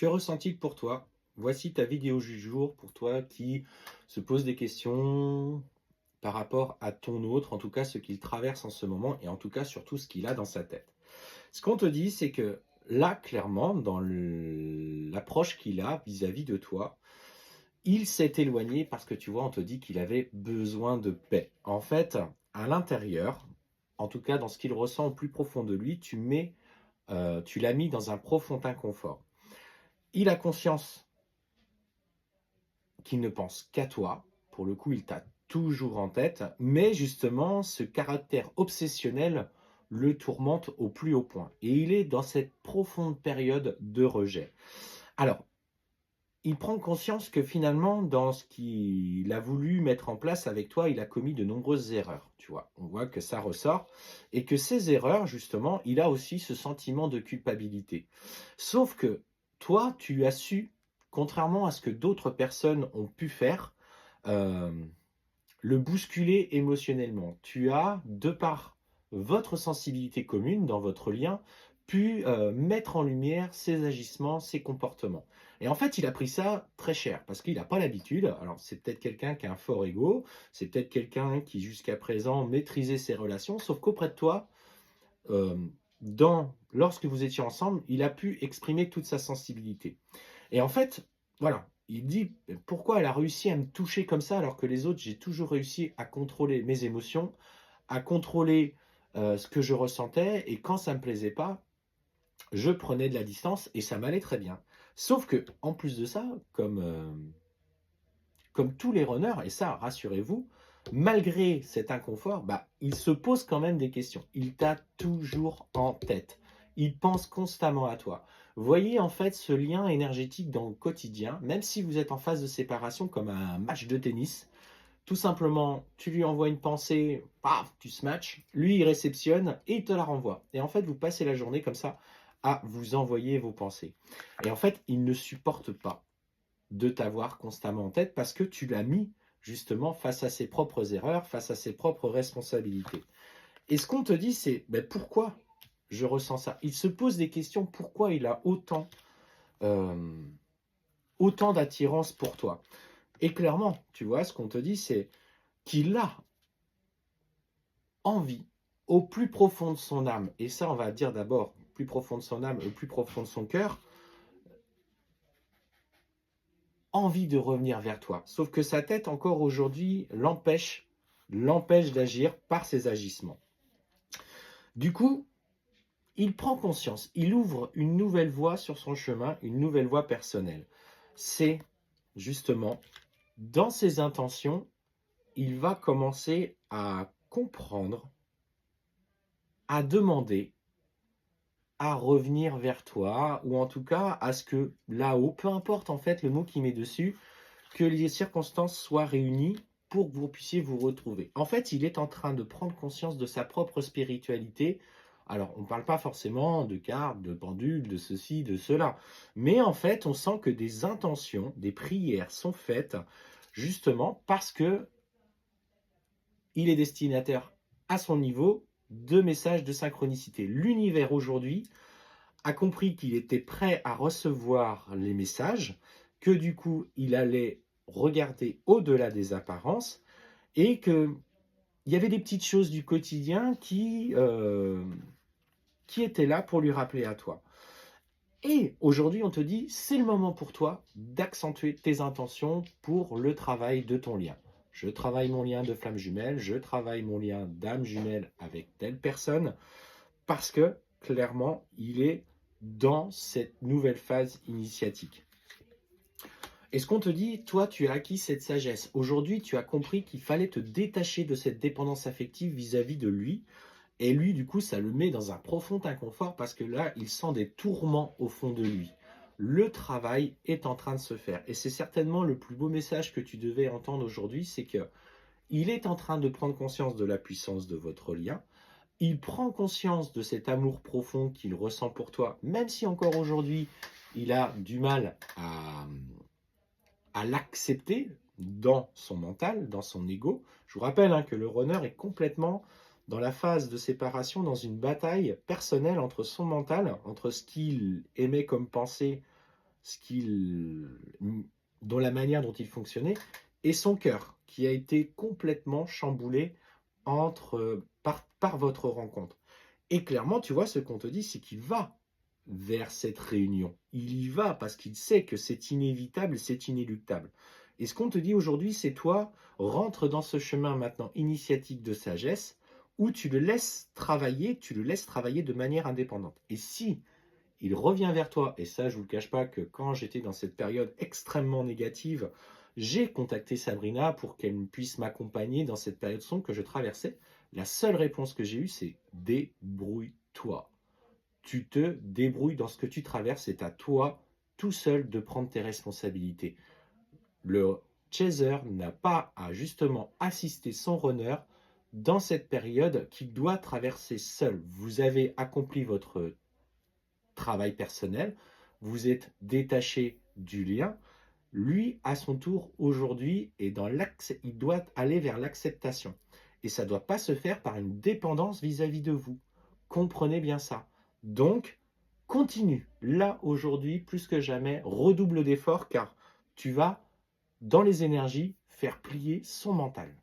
Que ressent-il pour toi? Voici ta vidéo du jour pour toi qui se pose des questions par rapport à ton autre, en tout cas ce qu'il traverse en ce moment et en tout cas surtout ce qu'il a dans sa tête. Ce qu'on te dit, c'est que là, clairement, dans l'approche qu'il a vis-à-vis de toi, il s'est éloigné parce que tu vois, on te dit qu'il avait besoin de paix. En fait, à l'intérieur, en tout cas dans ce qu'il ressent au plus profond de lui, tu l'as mis dans un profond inconfort. Il a conscience qu'il ne pense qu'à toi. Pour le coup, il t'a toujours en tête, mais justement, ce caractère obsessionnel le tourmente au plus haut point. Et il est dans cette profonde période de rejet. Alors, il prend conscience que finalement, dans ce qu'il a voulu mettre en place avec toi, il a commis de nombreuses erreurs. Tu vois, on voit que ça ressort et que ces erreurs, justement, il a aussi ce sentiment de culpabilité. Sauf que toi, tu as su, contrairement à ce que d'autres personnes ont pu faire, euh, le bousculer émotionnellement. Tu as, de par votre sensibilité commune dans votre lien, pu mettre en lumière ses agissements, ses comportements. Et en fait, il a pris ça très cher parce qu'il n'a pas l'habitude. Alors, c'est peut-être quelqu'un qui a un fort ego, c'est peut-être quelqu'un qui jusqu'à présent maîtrisait ses relations, sauf qu'auprès de toi, euh, lorsque vous étiez ensemble, il a pu exprimer toute sa sensibilité. Et en fait, voilà, il dit pourquoi elle a réussi à me toucher comme ça alors que les autres, j'ai toujours réussi à contrôler mes émotions, à contrôler ce que je ressentais et quand ça ne me plaisait pas, je prenais de la distance et ça m'allait très bien. Sauf que, en plus de ça, comme tous les runners, et ça, rassurez-vous, malgré cet inconfort, bah, il se pose quand même des questions. Il t'a toujours en tête. Il pense constamment à toi. Voyez en fait ce lien énergétique dans le quotidien, même si vous êtes en phase de séparation comme un match de tennis. Tout simplement, tu lui envoies une pensée, paf, tu smatches, lui il réceptionne et il te la renvoie. Et en fait, vous passez la journée comme ça à vous envoyer vos pensées. Et en fait, il ne supporte pas de t'avoir constamment en tête parce que tu l'as mis justement face à ses propres erreurs, face à ses propres responsabilités. Et ce qu'on te dit, c'est ben, pourquoi je ressens ça. Il se pose des questions, pourquoi il a euh, autant d'attirance pour toi. Et clairement, tu vois, ce qu'on te dit, c'est qu'il a envie, au plus profond de son âme, et ça on va dire d'abord, au plus profond de son âme, au plus profond de son cœur, envie de revenir vers toi. Sauf que sa tête, encore aujourd'hui, l'empêche d'agir par ses agissements. Du coup, il prend conscience, il ouvre une nouvelle voie sur son chemin, une nouvelle voie personnelle. C'est justement, dans ses intentions, il va commencer à comprendre, à demander, à revenir vers toi, ou en tout cas à ce que là-haut, peu importe en fait le mot qu'il met dessus, que les circonstances soient réunies pour que vous puissiez vous retrouver. En fait, il est en train de prendre conscience de sa propre spiritualité. Alors, on ne parle pas forcément de cartes, de pendules, de ceci, de cela. Mais en fait, on sent que des intentions, des prières sont faites justement parce que il est destinataire à son niveau de messages de synchronicité. L'univers aujourd'hui a compris qu'il était prêt à recevoir les messages, que du coup, il allait regarder au-delà des apparences et qu'il y avait des petites choses du quotidien qui étaient là pour lui rappeler à toi. Et aujourd'hui, on te dit, c'est le moment pour toi d'accentuer tes intentions pour le travail de ton lien. Je travaille mon lien de flamme jumelle, je travaille mon lien d'âme jumelle avec telle personne, parce que clairement, il est dans cette nouvelle phase initiatique. Et ce qu'on te dit, toi, tu as acquis cette sagesse. Aujourd'hui, tu as compris qu'il fallait te détacher de cette dépendance affective vis-à-vis de lui. Et lui, du coup, ça le met dans un profond inconfort parce que là, il sent des tourments au fond de lui. Le travail est en train de se faire. Et c'est certainement le plus beau message que tu devais entendre aujourd'hui, c'est que il est en train de prendre conscience de la puissance de votre lien. Il prend conscience de cet amour profond qu'il ressent pour toi, même si encore aujourd'hui, il a du mal à l'accepter dans son mental, dans son ego. Je vous rappelle que le runner est complètement dans la phase de séparation, dans une bataille personnelle entre son mental, entre ce qu'il aimait comme pensée dans la manière dont il fonctionnait, et son cœur, qui a été complètement chamboulé par votre rencontre. Et clairement, tu vois, ce qu'on te dit, c'est qu'il va vers cette réunion. Il y va parce qu'il sait que c'est inévitable, c'est inéluctable. Et ce qu'on te dit aujourd'hui, c'est toi, rentre dans ce chemin maintenant initiatique de sagesse où tu le laisses travailler de manière indépendante. Et si il revient vers toi, et ça, je ne vous le cache pas que quand j'étais dans cette période extrêmement négative, j'ai contacté Sabrina pour qu'elle puisse m'accompagner dans cette période sombre que je traversais. La seule réponse que j'ai eue, c'est débrouille-toi. Tu te débrouilles dans ce que tu traverses, c'est à toi, tout seul, de prendre tes responsabilités. Le chaser n'a pas à justement assister son runner dans cette période qu'il doit traverser seul. Vous avez accompli votre travail personnel, vous êtes détaché du lien. Lui, à son tour, aujourd'hui, il doit aller vers l'acceptation. Et ça ne doit pas se faire par une dépendance vis-à-vis de vous. Comprenez bien ça. Donc, continue. Là, aujourd'hui, plus que jamais, redouble d'efforts car tu vas, dans les énergies, faire plier son mental.